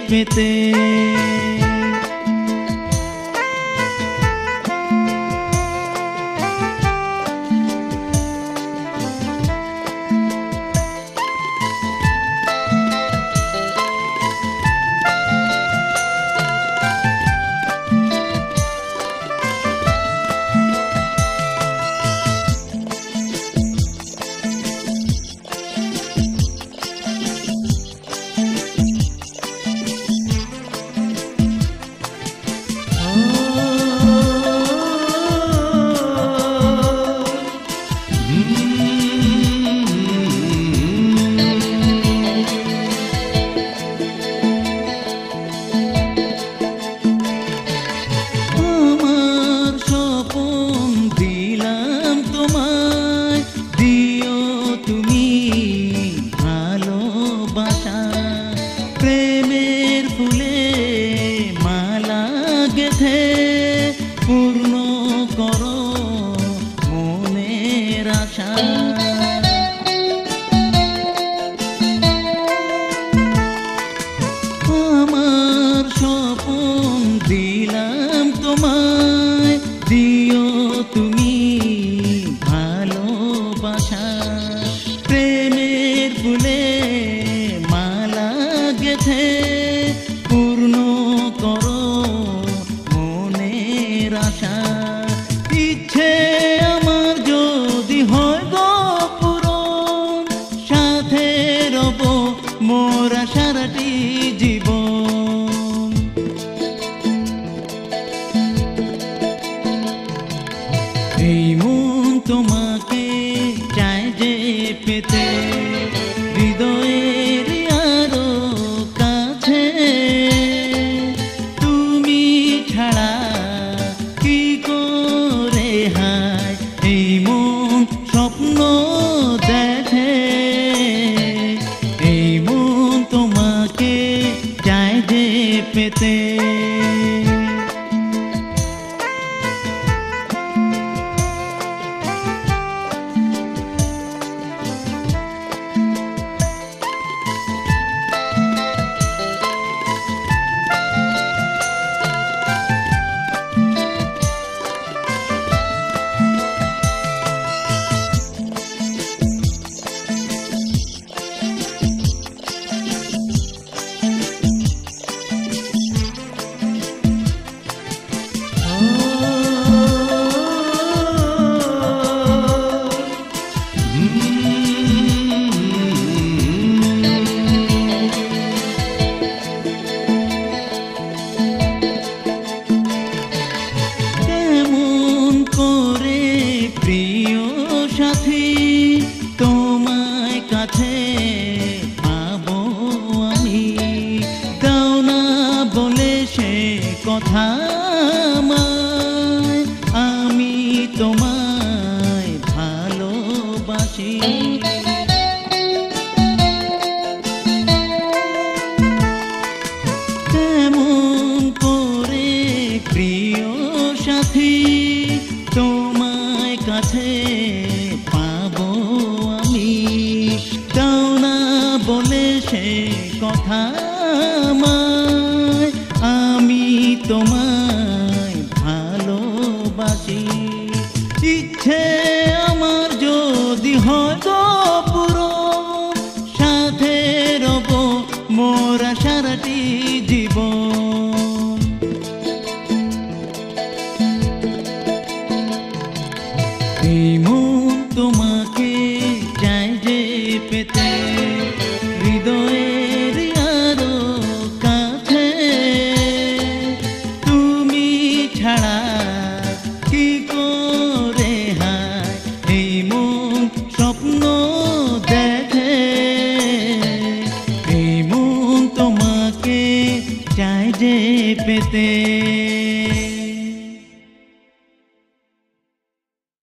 পেতে। পূর্ণ করো মনের আশা। আমার স্বপন দিলাম তোমায়, দিও তুমি ভালোবাসা। প্রেমের ফুলে মালা গেথে পূর্ণ করো মনের আশা। ইচ্ছে আমার যদি হয় গো পূরণ, সাথে রব মোরা সারাটি জীবন। এই মন তোমাকে চায় যে পেতে, হৃদয়ের আরো কাছে। তুমি ছাড়া কি করে হায় এই মন স্বপ্ন দেখে। এই মন তোমাকে চায় যে পেতে। প্রিয় সাথী তোমায় কাছে পাবো আমি, দাও না বলে সে কথা আমায়। আমি তোমায় ভালোবাসি। কেমন করে প্রিয় সাথী তোমায় কাছে পাবো আমি, দাও না বলে সে কথা আমায়। আমি তোমায় ভালোবাসি। ইচ্ছে আমার যদি হয় গো পূরণ, সাথে রব মোরা সারাটি জীবন। এই মন তোমাকে চায় যে পেতে, হৃদয়ের আরো কাছে। তুমি ছাড়া কি করে হায় এই মন স্বপ্ন দেখে। এই মন তোমাকে চায় যে পেতে।